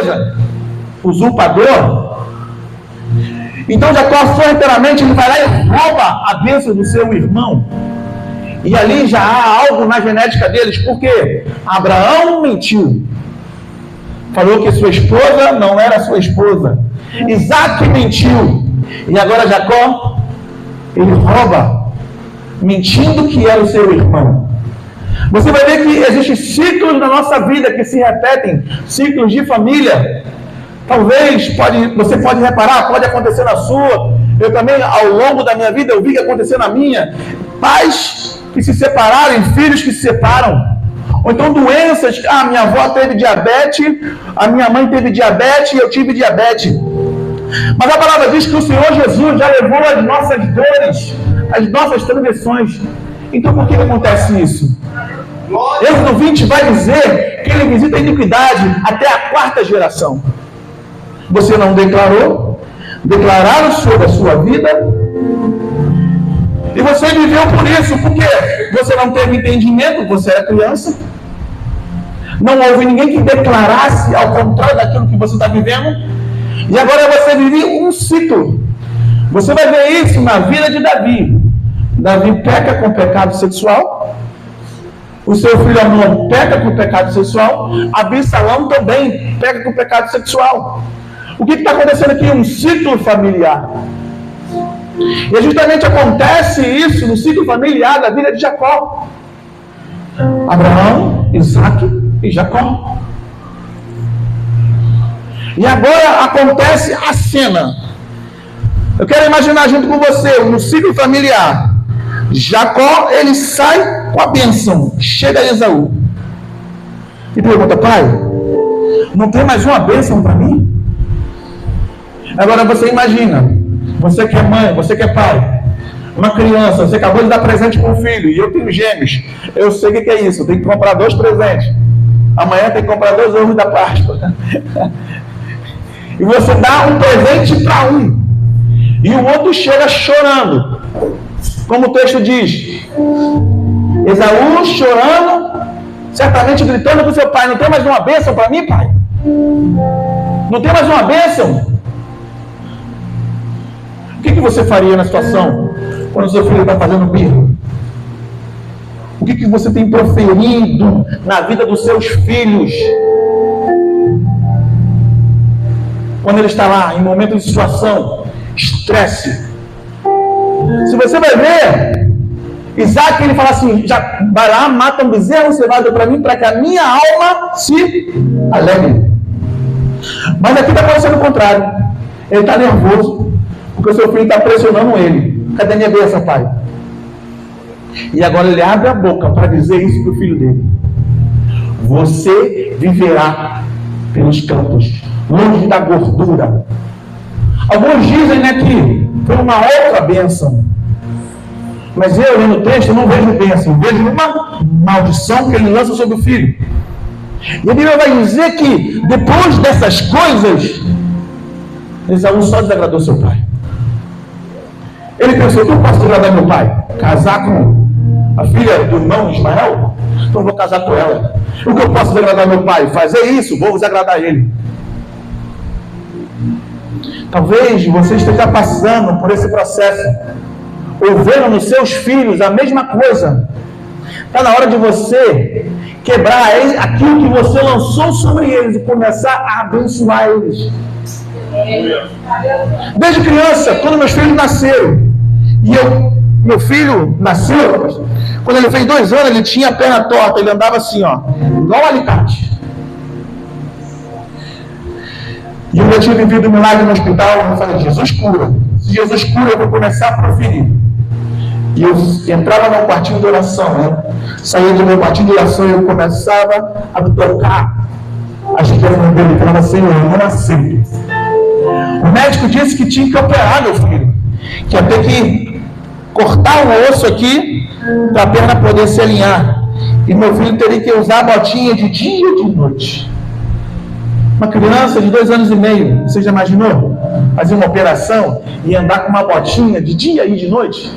coisa? Usurpador. Então Jacó sorrateiramente ele vai lá e rouba a bênção do seu irmão. E ali já há algo na genética deles. Por quê? Abraão mentiu. Falou que sua esposa não era sua esposa. Isaac mentiu. E agora Jacó, ele rouba, mentindo que era o seu irmão. Você vai ver que existem ciclos na nossa vida que se repetem, ciclos de família. Talvez, você pode reparar, pode acontecer na sua. Eu também, ao longo da minha vida, eu vi que acontecer na minha. Pais que se separaram, filhos que se separam. Ou então doenças, minha avó teve diabetes, a minha mãe teve diabetes e eu tive diabetes. Mas a palavra diz que o Senhor Jesus já levou as nossas dores, as nossas transgressões. Então por que acontece isso? Êxodo 20 vai dizer que ele visita a iniquidade até a 4ª geração. Você não declarou, declararam sobre a sua vida, e você viveu por isso, porque você não teve entendimento, você era criança, não houve ninguém que declarasse ao contrário daquilo que você está vivendo, e agora você vive um ciclo. Você vai ver isso na vida de Davi. Davi peca com pecado sexual, o seu filho Amnon peca com pecado sexual, Absalão também peca com pecado sexual. O que está acontecendo aqui? Um ciclo familiar. E justamente acontece isso no ciclo familiar da vida de Jacó. Abraão, Isaac e Jacó. E agora acontece a cena. Eu quero imaginar junto com você, no ciclo familiar. Jacó, ele sai com a bênção. Chega a Esaú. E pergunta: pai, não tem mais uma bênção para mim? Agora você imagina, você que é mãe, você que é pai, uma criança, você acabou de dar presente para um filho, e eu tenho gêmeos, eu sei o que é isso, eu tenho que comprar 2 presentes, amanhã tem que comprar 2 ovos da Páscoa, e você dá um presente para um, e o outro chega chorando, como o texto diz, Esaú chorando, certamente gritando para o seu pai: não tem mais uma bênção para mim, pai? Não tem mais uma bênção? O que você faria na situação quando o seu filho está fazendo birra? O que você tem proferido na vida dos seus filhos? Quando ele está lá, em momento de situação, estresse. Se você vai ver, Isaac, ele fala assim: já vai lá, mata um bezerro cevado para mim, para que a minha alma se alegre. Mas aqui está acontecendo o contrário. Ele está nervoso, porque o seu filho está pressionando ele. Cadê minha bênção, pai? E agora ele abre a boca para dizer isso para o filho dele: você viverá pelos campos, longe da gordura. Alguns dizem, né, que foi uma outra bênção. Mas eu, lendo o texto, não vejo bênção, vejo uma maldição que ele lança sobre o filho. E a Bíblia vai dizer que depois dessas coisas, Esaú só desagradou seu pai. Ele pensou: o que eu posso desagradar meu pai? Casar com a filha do irmão Ismael? Então eu vou casar com ela. O que eu posso desagradar meu pai? Fazer isso, vou desagradar ele. Talvez você esteja passando por esse processo, ou vendo nos seus filhos a mesma coisa. Está na hora de você quebrar aquilo que você lançou sobre eles e começar a abençoar eles. Desde criança, quando meus filhos nasceram, e meu filho nasceu, quando ele fez 2 anos, ele tinha a perna torta, ele andava assim, ó, igual um alicate. E eu já tinha vivido um milagre no hospital, eu falei: Jesus cura. Se Jesus cura, eu vou começar a proferir. E eu entrava no quartinho de oração, né? Saía do meu quartinho de oração e eu começava a tocar as pernas dele, falava: Senhor, eu não aceito. O médico disse que tinha que operar meu filho, que ia ter que cortar um osso aqui para a perna poder se alinhar. E meu filho teria que usar a botinha de dia e de noite. Uma criança de 2 anos e meio, você já imaginou? Fazer uma operação e andar com uma botinha de dia e de noite?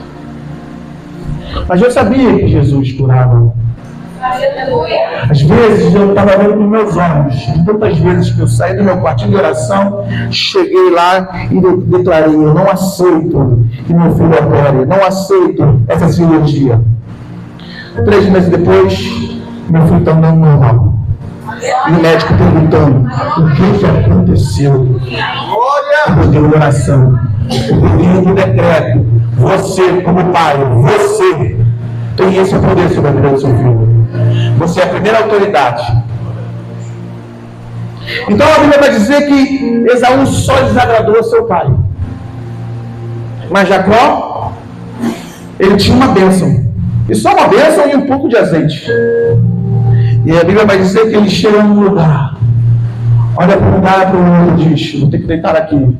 Mas eu sabia que Jesus curava. Às vezes eu estava vendo com meus olhos, de tantas vezes que eu saí do meu quartinho de oração, cheguei lá e declarei: eu não aceito que meu filho opere, não aceito essa cirurgia. 3 meses depois, meu filho está andando normal. E o médico perguntando: o que aconteceu? Eu dei oração, eu dei decreto. Você, como pai, você tem esse poder sobre a vida do seu filho. Você é a primeira autoridade. Então a Bíblia vai dizer que Esaú só desagradou seu pai. Mas Jacó, ele tinha uma bênção. E só uma bênção e um pouco de azeite. E a Bíblia vai dizer que ele chega num lugar. Olha para um lugar, para o outro e diz: vou ter que deitar aqui.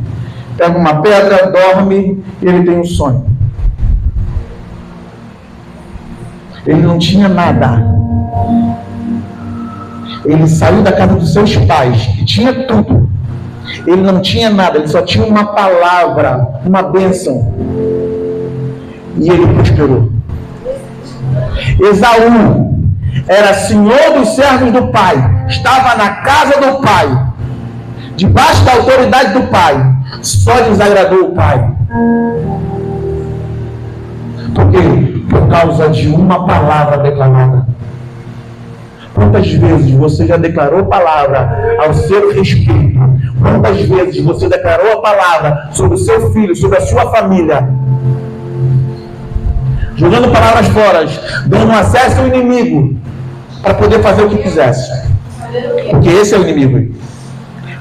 Pega uma pedra, dorme e ele tem um sonho. Ele não tinha nada. Ele saiu da casa dos seus pais, que tinha tudo. Ele não tinha nada, ele só tinha uma palavra, uma bênção. E ele prosperou. Esaú era senhor dos servos do pai, estava na casa do pai, debaixo da autoridade do pai, só desagradou o pai. Por quê? Por causa de uma palavra declarada. Quantas vezes você já declarou palavra ao seu respeito? Quantas vezes você declarou a palavra sobre o seu filho, sobre a sua família? Jogando palavras fora, dando acesso ao inimigo para poder fazer o que quisesse. Porque esse é o inimigo.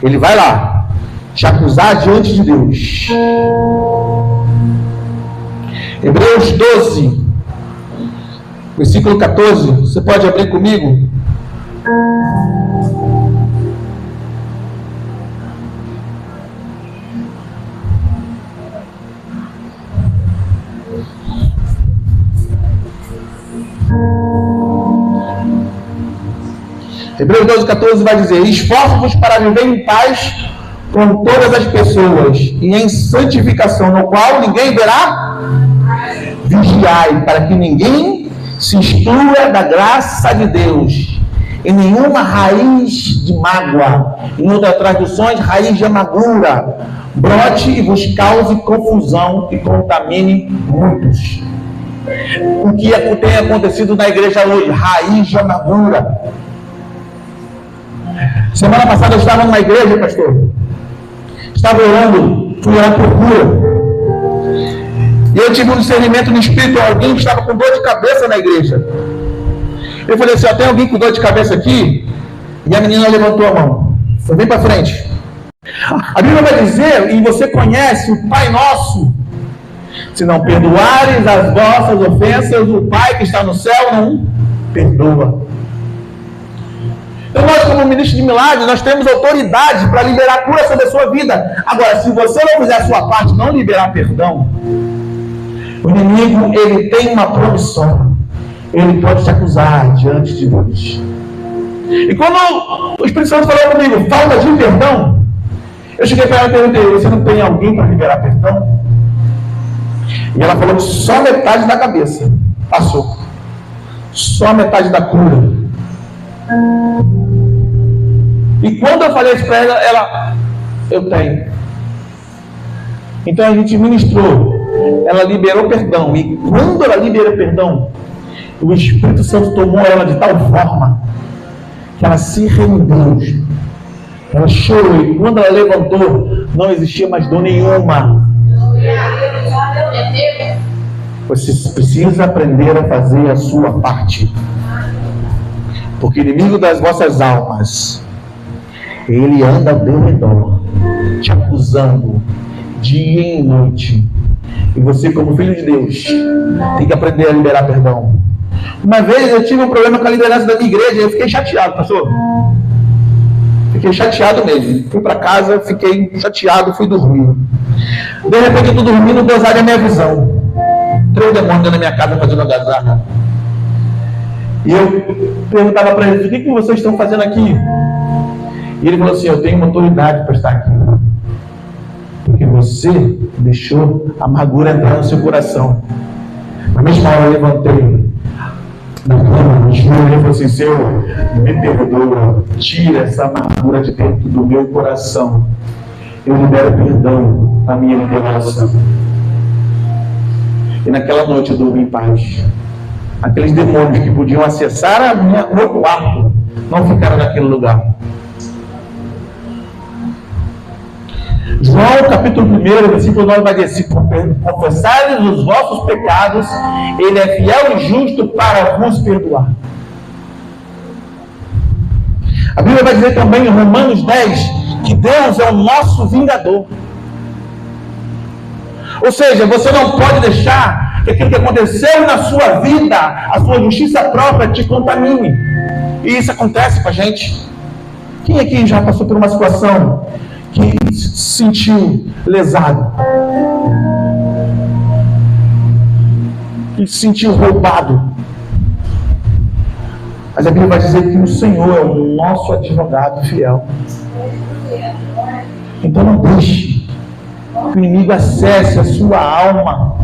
Ele vai lá te acusar diante de Deus. Hebreus 12, versículo 14. Você pode abrir comigo? Hebreus 12, 14 vai dizer: esforço-vos para viver em paz com todas as pessoas e em santificação, no qual ninguém verá. Vigiai para que ninguém se instrua da graça de Deus, e nenhuma raiz de mágoa, em outras traduções, raiz de amargura, brote e vos cause confusão e contamine muitos. O que tem acontecido na igreja hoje? Raiz de amargura. Semana passada eu estava numa igreja, pastor. Estava orando, fui orar por cura. E eu tive um discernimento no espírito, alguém que estava com dor de cabeça na igreja. Eu falei assim: tem alguém com dor de cabeça aqui? E a menina levantou a mão. Foi bem para frente. A Bíblia vai dizer, e você conhece o Pai Nosso: se não perdoares as vossas ofensas, o Pai que está no céu não perdoa. Então nós, como ministro de milagres, nós temos autoridade para liberar cura sobre a sua vida. Agora, se você não fizer a sua parte, não liberar perdão, o inimigo, ele tem uma promissão. Ele pode te acusar diante de Deus. E quando o Espírito Santo falou comigo, falta de perdão, eu cheguei para ela e perguntei: você não tem alguém para liberar perdão? E ela falou que só metade da cabeça passou. Só metade da cura. E quando eu falei isso para ela, eu tenho. Então a gente ministrou, ela liberou perdão. E quando ela liberou perdão, o Espírito Santo tomou ela de tal forma que ela se rendeu. Ela chorou, e quando ela levantou, não existia mais dor nenhuma. Você precisa aprender a fazer a sua parte. Porque o inimigo das vossas almas, ele anda ao teu redor, te acusando dia e noite. E você, como filho de Deus, tem que aprender a liberar perdão. Uma vez eu tive um problema com a liderança da minha igreja, eu fiquei chateado, pastor. Fiquei chateado mesmo. Fui para casa, fiquei chateado, fui dormir. De repente eu estou dormindo, Deus abre a minha visão. 3 demônios na minha casa fazendo algazarra. E eu perguntava para eles: o que vocês estão fazendo aqui? E ele falou assim: eu tenho uma autoridade para estar aqui. Porque você deixou a amargura entrar no seu coração. Na mesma hora eu levantei, na cama, ele falou assim: Senhor, me perdoa, tira essa amargura de dentro do meu coração. Eu libero perdão na minha liberação. E naquela noite eu dormi em paz. Aqueles demônios que podiam acessar o meu quarto não ficaram naquele lugar. João capítulo 1, versículo 9 vai dizer: se confessarem os vossos pecados, Ele é fiel e justo para vos perdoar. A Bíblia vai dizer também em Romanos 10 que Deus é o nosso vingador. Ou seja, você não pode deixar que aquilo que aconteceu na sua vida, a sua justiça própria, te contamine. E isso acontece com a gente. Quem aqui já passou por uma situação que se sentiu lesado, que se sentiu roubado? Mas a Bíblia vai dizer que o Senhor é o nosso advogado fiel. Então não deixe que o inimigo acesse a sua alma.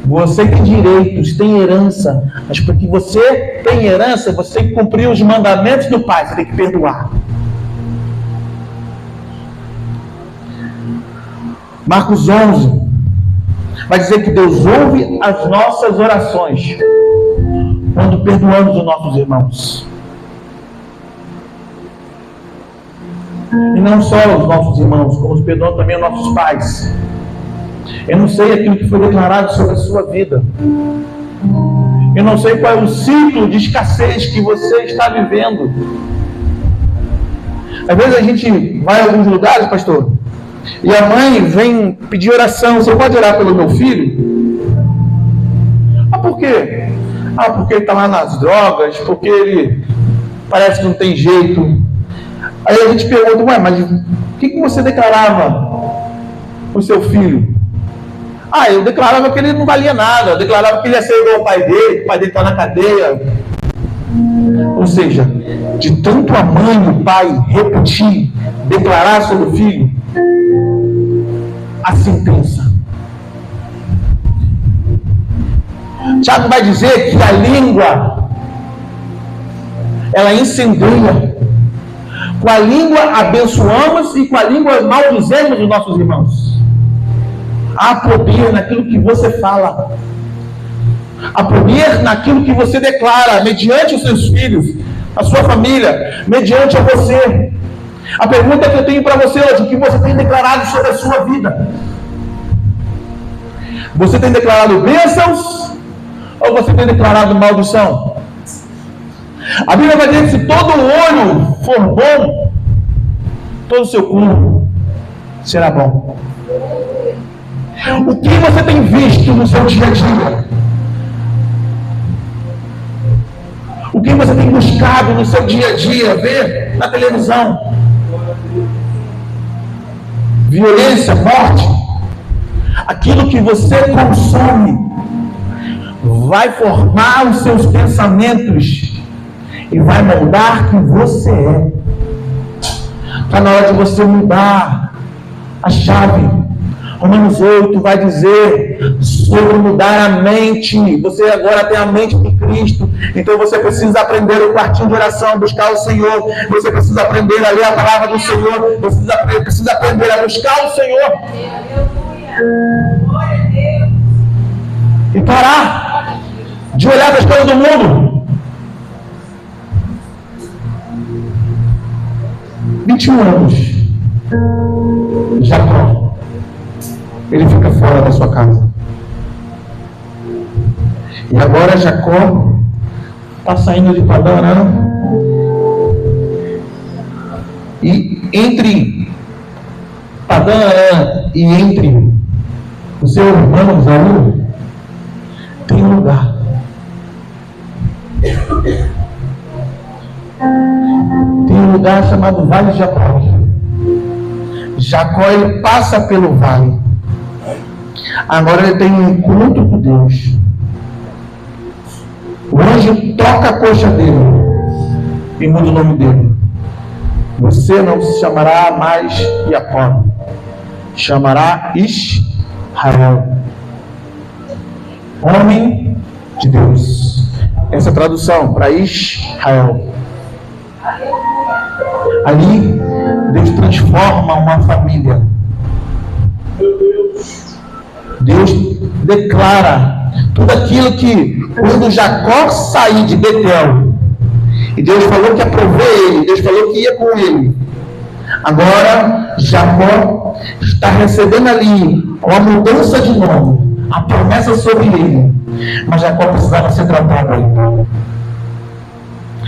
Você tem direitos, tem herança, mas porque você tem herança, você tem que cumprir os mandamentos do Pai, você tem que perdoar. Marcos 11 vai dizer que Deus ouve as nossas orações quando perdoamos os nossos irmãos. E não só os nossos irmãos, como perdoamos também os nossos pais. Eu não sei aquilo que foi declarado sobre a sua vida. Eu não sei qual é o ciclo de escassez que você está vivendo. Às vezes a gente vai a alguns lugares, pastor, e a mãe vem pedir oração: você pode orar pelo meu filho? Ah, por quê? Ah, porque ele está lá nas drogas, porque ele parece que não tem jeito. Aí a gente pergunta: ué, mas o que você declarava o seu filho? Ah, eu declarava que ele não valia nada, eu declarava que ele ia ser igual ao pai dele, que o pai dele está na cadeia. Ou seja, de tanto a mãe e o pai repetir, declarar sobre o filho, a sentença. Tiago vai dizer que a língua, ela incendeia. Com a língua abençoamos e com a língua maldizemos os nossos irmãos. Há poder naquilo que você fala. Há poder naquilo que você declara, mediante os seus filhos, a sua família, mediante a você. A pergunta que eu tenho para você hoje: o que você tem declarado sobre a sua vida? Você tem declarado bênçãos ou você tem declarado maldição? A Bíblia vai dizer que se todo o olho for bom, todo o seu corpo será bom. O que você tem visto no seu dia a dia? O que você tem buscado no seu dia a dia? Ver na televisão? Violência, morte. Aquilo que você consome vai formar os seus pensamentos e vai moldar quem você é. Está na hora de você mudar a chave. Romanos 8 vai dizer sobre mudar a mente. Você agora tem a mente de Cristo. Então você precisa aprender o quartinho de oração, buscar o Senhor. Você precisa aprender a ler a palavra do Senhor. Você precisa aprender a buscar o Senhor. E parar de olhar para as coisas do mundo. 21 anos. Jacó. Ele fica fora da sua casa. E agora Jacó está saindo de Padã Arã. E entre Padã Arã e entre o seu irmão Esaú, tem um lugar. Tem um lugar chamado Vale de Jacó. Jacó, ele passa pelo vale. Agora ele tem um encontro com Deus. O anjo toca a coxa dele e muda o nome dele. Você não se chamará mais Jacó, chamará Israel, homem de Deus. essa tradução para Israel. Ali, Deus transforma uma família. Deus declara tudo aquilo que, quando Jacó sair de Betel, e Deus falou que ia prover ele, Deus falou que ia com ele. Agora, Jacó está recebendo ali uma mudança de nome, a promessa sobre ele. Mas Jacó precisava ser tratado ainda.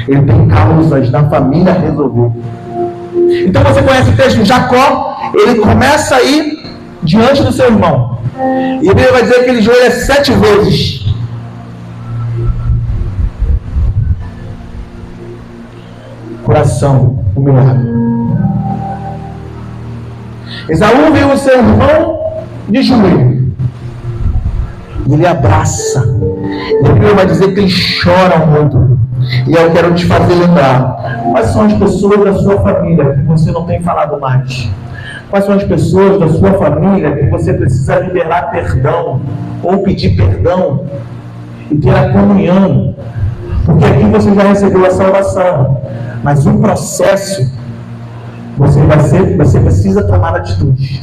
Ele tem causas na família a resolver. Então você conhece o texto? Jacó, ele começa a ir diante do seu irmão. E a Bíblia vai dizer que ele joelha 7 vezes. Coração humilhado. Esaú viu o seu irmão de joelho. E ele abraça. E a Bíblia vai dizer que eles choram muito. E eu quero te fazer lembrar. Quais são as pessoas da sua família que você não tem falado mais? Quais são as pessoas da sua família que você precisa liberar perdão, ou pedir perdão, e ter a comunhão? Porque aqui você já recebeu a salvação, mas o processo, você precisa tomar atitudes.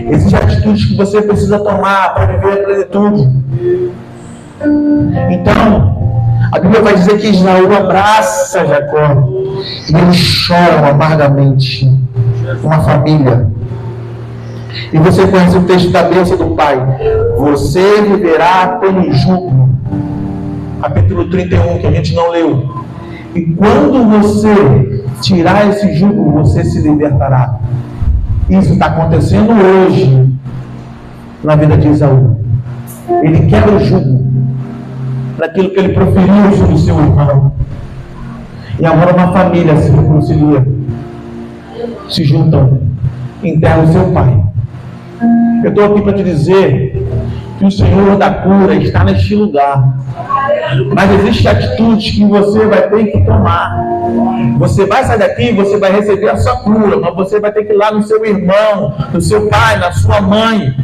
Existem atitudes que você precisa tomar para viver a plenitude. Então, a Bíblia vai dizer que Esaú abraça Jacó, e eles choram amargamente. Uma família. E você conhece o texto da bênção do pai. Você viverá pelo jugo. Capítulo 31, que a gente não leu. E quando você tirar esse jugo, você se libertará. Isso está acontecendo hoje na vida de Esaú. Ele quebra o jugo daquilo que ele proferiu sobre o seu irmão. E agora uma família se reconcilia, se juntam, enterram o seu pai. Eu estou aqui para te dizer que o Senhor da cura está neste lugar. Mas existem atitudes que você vai ter que tomar. Você vai sair daqui, você vai receber a sua cura, mas você vai ter que ir lá no seu irmão, no seu pai, na sua mãe,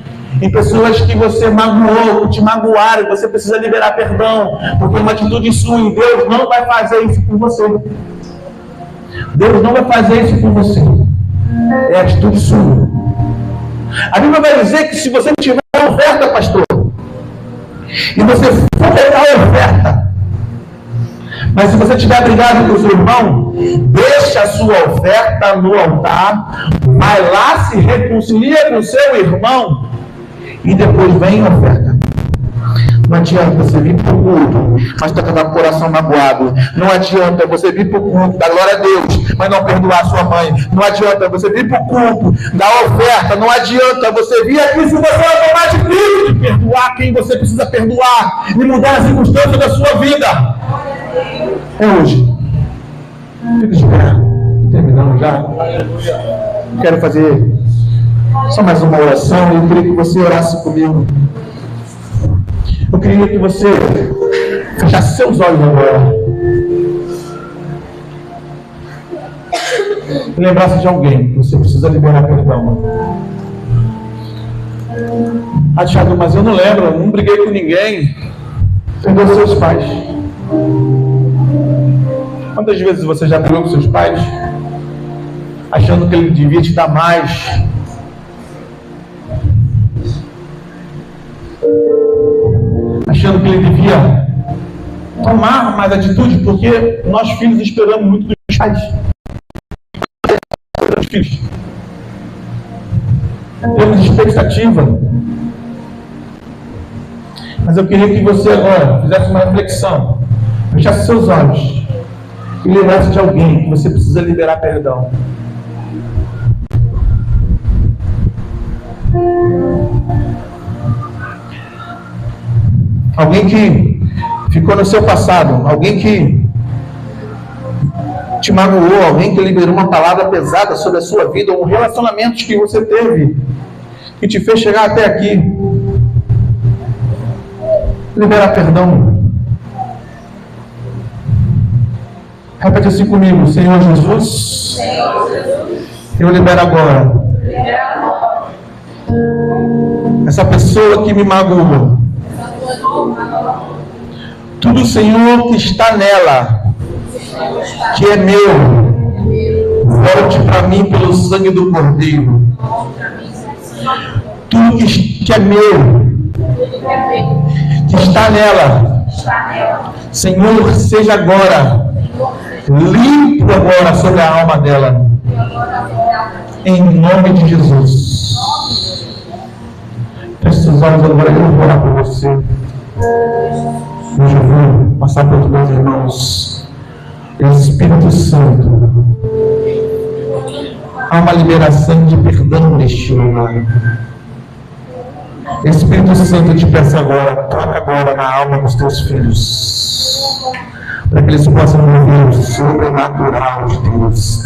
em pessoas que você magoou, que te magoaram. Você precisa liberar perdão, porque é uma atitude sua, e Deus não vai fazer isso por você. Deus não vai fazer isso por você. É atitude sua. A Bíblia vai dizer que se você tiver uma oferta, pastor, e você for pegar a oferta, mas se você tiver brigado com o seu irmão, deixa a sua oferta no altar, vai lá, se reconcilia com o seu irmão, e depois vem a oferta. Não adianta você vir para o culto, mas está com o coração magoado. Não adianta você vir para o culto, dar glória a Deus, mas não perdoar a sua mãe. Não adianta você vir para o culto, dar oferta. Não adianta você vir aqui se você não tomar atitude de perdoar quem você precisa perdoar e mudar as circunstâncias da sua vida. É hoje. Fique de pé. Terminando já. Quero fazer só mais uma oração e eu queria que você orasse comigo. Eu queria que você fechasse seus olhos agora. E lembrasse de alguém que você precisa liberar perdão. Ah, Thiago, mas eu não lembro, eu não briguei com ninguém. Perdoa seus pais. Quantas vezes você já brigou com seus pais, achando que ele devia te dar mais? Achando que ele devia tomar mais atitude, porque nós filhos esperamos muito dos pais. Os filhos temos expectativa. Mas eu queria que você agora fizesse uma reflexão, fechasse seus olhos e lembrasse de alguém que você precisa liberar perdão. Alguém que ficou no seu passado, alguém que te magoou, alguém que liberou uma palavra pesada sobre a sua vida, ou relacionamentos que você teve, que te fez chegar até aqui. Liberar perdão. Repete assim comigo: Senhor Jesus, eu libero agora essa pessoa que me magoou. Tudo, Senhor, que está nela, que é meu, volte para mim pelo sangue do Cordeiro. Tudo que é meu, que está nela, Senhor, seja agora limpo agora sobre a alma dela, em nome de Jesus. Feche seus olhos agora, eu vou orar por você. Hoje eu vou passar para os meus irmãos. Espírito Santo, há uma liberação de perdão neste lugar. Espírito Santo, eu te peço agora, toca agora na alma dos teus filhos, para que eles possam viver o sobrenatural de Deus,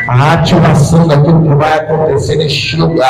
a ativação daquilo que vai acontecer neste lugar.